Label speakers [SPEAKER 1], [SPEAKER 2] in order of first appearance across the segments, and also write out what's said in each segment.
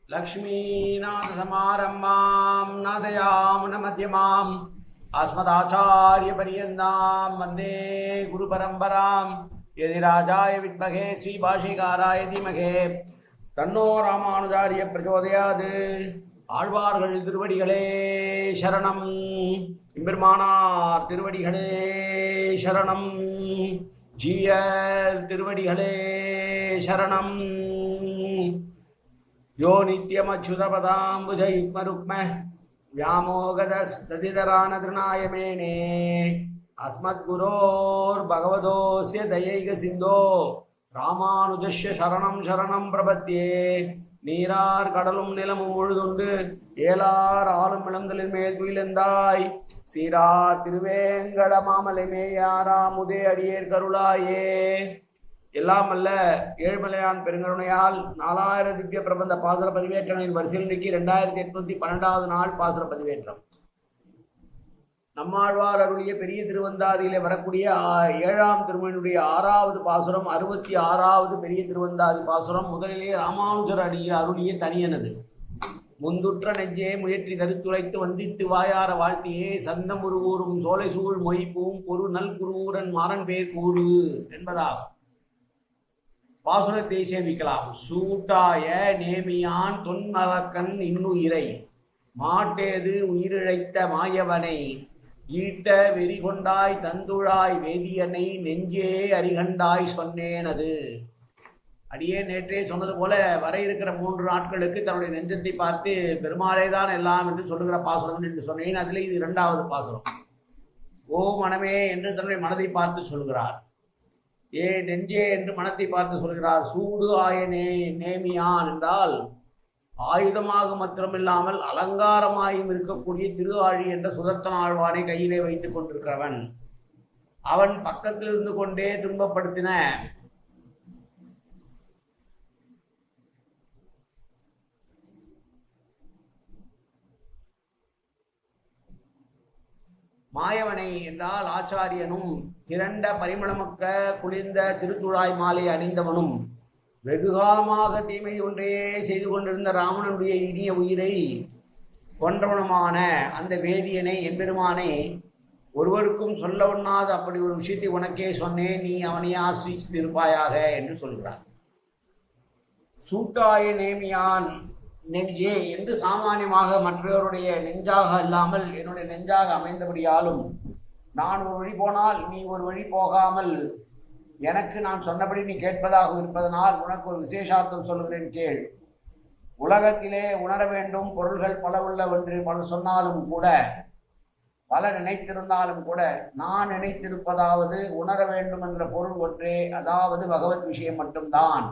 [SPEAKER 1] लक्ष्मीनाथसमारम्भां नादयामनमध्यमाम् अस्मदाचार्यपर्यन्तां वन्दे गुरुपरम्परां यदिराजाय विद्महे श्रीभाष्यकाराय धीमहि तन्नो रामानुजार्य प्रचोदयात् ஆழ்வார்கள் திருவடிகளே சரணம் எம்பெருமானார் திருவடிகளே சரணம் ஜீயர் திருவடிகளே சரணம் யோ நித்யமச்சுதபதாம்புஜயுக்மருக்ம व्यामोगदस्तदितरानतृणायमेने अस्मद्गुरोर्भगवतोऽस्य दयैकसिन्धो रामानुजस्य शरणं शरणं प्रपद्ये நீரார் கடலும் நிலமும் முழுதுண்டு ஏலார் ஆளும் இளந்தலின் மேல் துயிலெந்தாய் சீரார் திருவேங்கட மாமலை மேயாராமுதே அடியேர் கருளாயே. எல்லாம் அல்ல ஏழ்மலையான் பெருங்கருணையால் 4000 திவ்ய பிரபந்த பாசுர பதிவேற்றங்களின் வரிசையில் இன்னைக்கு 2812வது நாள் பாசுர பதிவேற்றம். நம்மாழ்வார் அருளிய பெரிய திருவந்தாதியிலே வரக்கூடிய 7ஆம் திருமணியுடைய 6வது பாசுரம் 66வது பெரிய திருவந்தாதி பாசுரம். முதலிலே ராமானுஜர் அருளிய தனியனது. முந்துற்ற நெஞ்சே முயற்றி தருத்துரைத்து வந்தித்து வாயார வாழ்த்தியே சந்தம் உருவூரும் சோலை சூழ் மொய்ப்பூம் பொரு நல் குருவூரன் மாறன் பேர் கூறு என்பதாகும். பாசுரத்தை சேமிக்கலாம். சூட்டாய நேமியான் தொன்னலக்கன் இன்னுயிரை மாட்டேது உயிரிழைத்த மாயவனை ஈட்ட வெறி கொண்டாய் தந்துழாய் வேதியனை நெஞ்சே அறிகண்டாய் சொன்னேனது. அடியே நேற்றே சொன்னது போல வர இருக்கிற 3 நாட்களுக்கு தன்னுடைய நெஞ்சத்தை பார்த்து பெருமாளே தான் எல்லாம் என்று சொல்லுகிற பாசுரம் என்று சொன்னேன். அதில் இது 2வது பாசுரம். ஓ மனமே என்று தன்னுடைய மனதை பார்த்து சொல்கிறார். ஏ நெஞ்சே என்று மனத்தை பார்த்து சொல்கிறார். சூடு ஆயனே நேமியான் என்றால் ஆயுதமாக மாத்திரமில்லாமல் அலங்காரமாயும் இருக்கக்கூடிய திருஆழி என்ற சுதர்த்தன ஆழ்வானை கையிலே வைத்துக் கொண்டிருக்கிறவன். அவன் பக்கத்தில் இருந்து கொண்டே துன்பப்படுத்தின மாயவனை என்றால் ஆச்சாரியனும் திரண்ட பரிமளமக்க குளிர்ந்த திருத்துழாய் மாலை அணிந்தவனும் வெகுகாலமாக தீமை ஒன்றையே செய்து கொண்டிருந்த ராவணனுடைய இனிய உயிரை கொன்றவனுமான அந்த வேதியனை எம்பெருமானை ஒருவருக்கும் சொல்ல ஒண்ணாத அப்படி ஒரு விஷயத்தை உனக்கே சொன்னேன், நீ அவனை ஆசிரித்து இருப்பாயாக என்று சொல்கிறார். சூட்டாய நேமியான் நெஞ்சே என்று சாமானியமாக மற்றவருடைய நெஞ்சாக அல்லாமல் என்னுடைய நெஞ்சாக அமைந்தபடியாலும் நான் ஒரு வழி போனால் நீ ஒரு வழி போகாமல் எனக்கு நான் சொன்னபடி நீ கேட்பதாக இருப்பதனால் உனக்கு ஒரு விசேஷார்த்தம் சொல்கிறேன் கேள். உலகத்திலே உணர வேண்டும் பொருள்கள் பல உள்ளவென்று பல சொன்னாலும் கூட, பல நினைத்திருந்தாலும் கூட, நான் நினைத்திருப்பதாவது உணர வேண்டும் என்ற பொருள் ஒன்றே, அதாவது பகவத் விஷயம் மட்டும்தான்.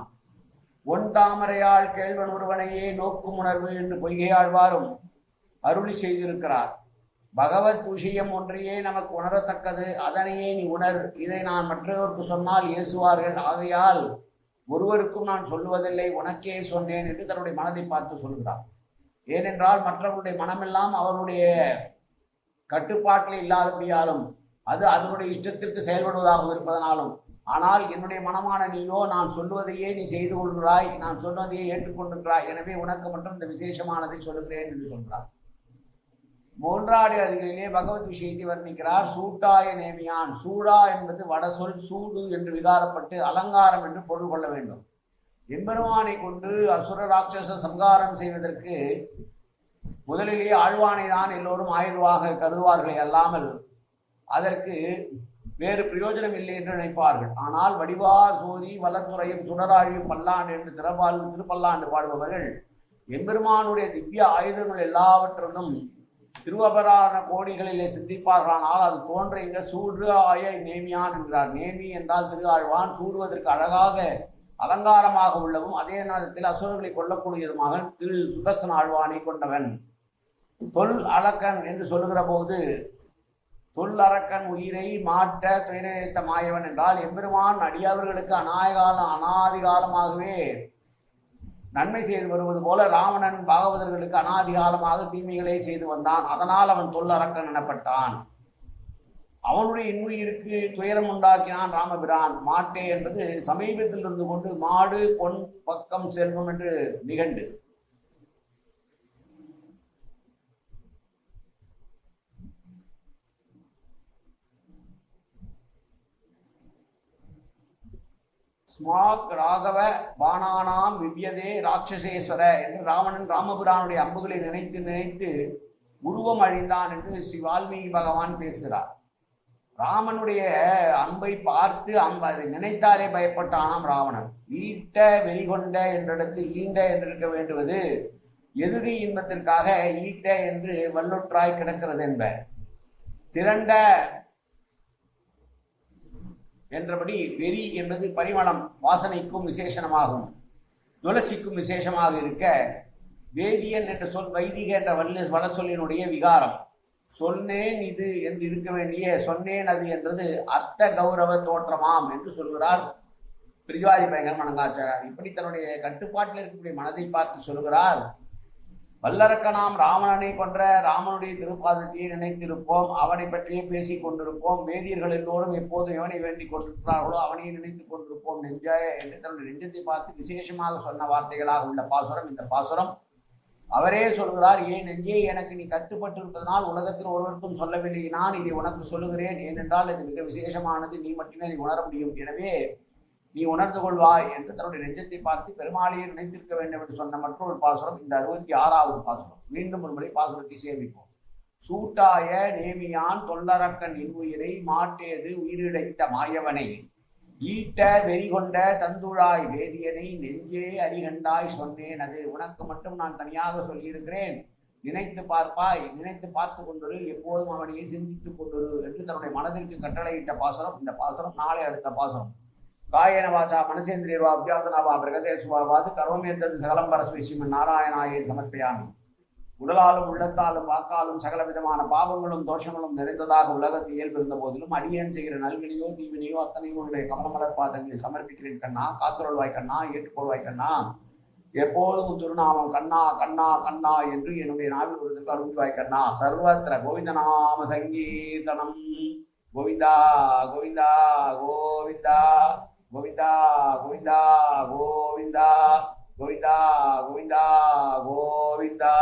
[SPEAKER 1] ஒன் தாமரையால் கேள்வன் ஒருவனையே நோக்கும் உணர்வு என்று பொய்கையாழ்வாரும் அருளி செய்திருக்கிறார். பகவத் விஷயம் ஒன்றையே நமக்கு உணரத்தக்கது, அதனையே நீ உணர். இதை நான் மற்றவருக்கு சொன்னால் ஏசுவார்கள், ஆகையால் ஒருவருக்கும் நான் சொல்லுவதில்லை, உனக்கே சொன்னேன் என்று தன்னுடைய மனதை பார்த்து சொல்கிறார். ஏனென்றால் மற்றவருடைய மனமெல்லாம் அவருடைய கட்டுப்பாட்டில் இல்லாதபடியாலும் அது அதனுடைய இஷ்டத்திற்கு செயல்படுவதாக இருப்பதனாலும், ஆனால் என்னுடைய மனமான நீயோ நான் சொல்லுவதையே நீ செய்து கொள்கிறாய், நான் சொன்னதையே ஏற்றுக்கொண்டிருக்கிறாய், எனவே உனக்கு மட்டும் இந்த விசேஷமானதை சொல்லுகிறேன் என்று சொல்கிறார். 3வது அதிகளிலே பகவத் விஷயத்தை வர்ணிக்கிறார். சூட்டாய நேமியான். சூடா என்பது வடசொல், சூடு என்று விகாரப்பட்டு அலங்காரம் என்று பொருள் கொள்ள வேண்டும். எம்பெருமானை கொண்டு அசுர ராட்சச சம்ஹாரம் செய்வதற்கு முதலிலே ஆழ்வானை தான் எல்லோரும் ஆயுதமாக கருதுவார்களே அல்லாமல் அதற்கு வேறு பிரயோஜனம் இல்லை என்று நினைப்பார்கள். ஆனால் வடிவார் சோதி வலத்துறையும் சுடராழியும் பல்லாண்டு என்று திருப்பல்லாண்டு பாடுபவர்கள் எம்பெருமானுடைய திவ்ய ஆயுதங்கள் எல்லாவற்றிலும் திருவபரான கோடிகளிலே சிந்திப்பார்களானால் அது தோன்ற இங்க சூடு ஆய நேமியான் என்கிறார். நேமி என்றால் திரு ஆழ்வான், சூடுவதற்கு அழகாக அலங்காரமாக உள்ளவும் அதே நேரத்தில் அசுரர்களை கொல்லக்கூடியதுமாக திரு சுதர்சன ஆழ்வானை கொண்டவன். தொல் அரக்கன் என்று சொல்லுகிற போது தொல் அரக்கன் உயிரை மாட்ட துயரைத்த மாயவன் என்றால் எம்பெருமான் அடியவர்களுக்கு அனாதிகாலமாகவே நன்மை செய்து வருவது போல ராவணன் பாகவதர்களுக்கு அனாதிகாலமாக தீமைகளை செய்து வந்தான். அதனால் அவன் தொல்லரக்கன் எனப்பட்டான். அவனுடைய இன்னுயிருக்கு துயரம் உண்டாக்கினான் ராமபிரான். மாட்டே என்பது சமீபத்தில் இருந்து கொண்டு மாடு பொன் பக்கம் செல்வம் என்று நிகண்டு. ஸ்மாக் ராகவ பானானாம் விவ்யதே ராட்சசேஸ்வர என்று ராவணன் ராமபுரானுடைய அம்புகளை நினைத்து நினைத்து உருவம் அழிந்தான் என்று ஸ்ரீ வால்மீகி பகவான் பேசுகிறார். ராமனுடைய அம்பை பார்த்து அதை நினைத்தாலே பயப்பட்டானாம் ராவணன். ஈட்ட வெளிகொண்ட என்றிடத்து ஈண்ட என்றிருக்க வேண்டுவது எதுகை இன்பத்திற்காக ஈட்ட என்று வல்லுற்றாய் கிடக்கிறது என்ப. திரண்ட என்றபடி வெறி என்பது பரிமளம் வாசனைக்கும் விசேஷமாகும், துளசிக்கும் விசேஷமாக இருக்க வேதியன் என்ற சொல் வைதிக என்ற வட சொல்லினுடைய விகாரம். சொன்னேன் இது என்று இருக்க வேண்டிய சொன்னேன் அது என்றது அர்த்த கௌரவ தோற்றமாம் என்று சொல்கிறார் பிரிஜாதி பயங்கர மணங்காச்சாரியார். இப்படி தன்னுடைய கட்டுப்பாட்டில் இருக்கக்கூடிய மனதை பார்த்து சொல்கிறார். வல்லரக்கனாம் ராவணனை கொன்ற ராமனுடைய திருப்பாதத்தையே நினைத்திருப்போம், அவனை பற்றியே பேசிக் கொண்டிருப்போம். வேதியர்கள் எல்லோரும் எப்போதும் எவனை வேண்டிக் கொண்டிருக்கிறார்களோ அவனையே நினைத்துக் கொண்டிருப்போம் நெஞ்சாய என்று தன்னுடைய நெஞ்சத்தை பார்த்து விசேஷமாக சொன்ன வார்த்தைகளாக உள்ள பாசுரம் இந்த பாசுரம். அவரே சொல்கிறார், ஏன் நெஞ்சே எனக்கு நீ கட்டுப்பட்டு இருப்பதனால் உலகத்தில் ஒருவருக்கும் சொல்லவில்லை, நான் இதை உனக்கு சொல்லுகிறேன். ஏனென்றால் இது மிக விசேஷமானது, நீ மட்டுமே அதை உணர முடியும், எனவே நீ உணர்ந்து கொள்வாய் என்று தன்னுடைய நெஞ்சத்தை பார்த்து பெருமாளையே நினைத்திருக்க வேண்டும் என்று சொன்ன மற்றொரு பாசுரம் இந்த 66வது பாசுரம். மீண்டும் ஒருமுறை பாசுரத்தை சேமிப்போம். சூட்டாய நேமியான் தொல்லரக்கன் இன்உயிரை மாட்டேது உயிரிழைத்த மாயவனை ஈட்ட வெறிகொண்ட தந்துழாய் வேதியனை நெஞ்சே அறிகண்டாய் சொன்னேன் அது. உனக்கு மட்டும் நான் தனியாக சொல்லியிருக்கிறேன், நினைத்து பார்ப்பாய், நினைத்து பார்த்து கொண்டிரு, எப்போதும் அவனையே சிந்தித்துக் கொண்டிரு என்று தன்னுடைய மனதிற்கு கட்டளையிட்ட பாசுரம் இந்த பாசுரம். நாளை அடுத்த பாசுரம். காயன வாச்சா மனசேந்திரியர்வா அபியார்த்தனாவா பிரகதேசுவாது கரோமேந்தது சகலம் பரஸ்மை ஸ்ரீமன் நாராயணாயை சமர்ப்பயாமி. உடலாலும் உள்ளத்தாலும் வாக்காலும் சகல விதமான பாவங்களும் தோஷங்களும் நிறைந்ததாக உலகத்தை இயல்பிருந்த போதிலும் அடியேன் செய்கிற நல்வினையோ தீவினையோ அத்தனையும் உன்னுடைய கமலமலர் பாதங்களில் சமர்ப்பிக்கிறேன் கண்ணா. காத்துருள்வாய் கண்ணா, ஏற்றுக்கொள்வாய் கண்ணா. எப்போதும் திருநாமம் கண்ணா கண்ணா கண்ணா என்று என்னுடைய நாவில் விடுதற்கு அருள்வாய் கண்ணா. சர்வத்திர கோவிந்தநாம சங்கீர்த்தனம். கோவிந்தா கோவிந்தா கோவிந்தா கோவிந்தா கோவிந்தா கோவிந்தா கோவிந்தா கோவிந்தா கோவிந்தா.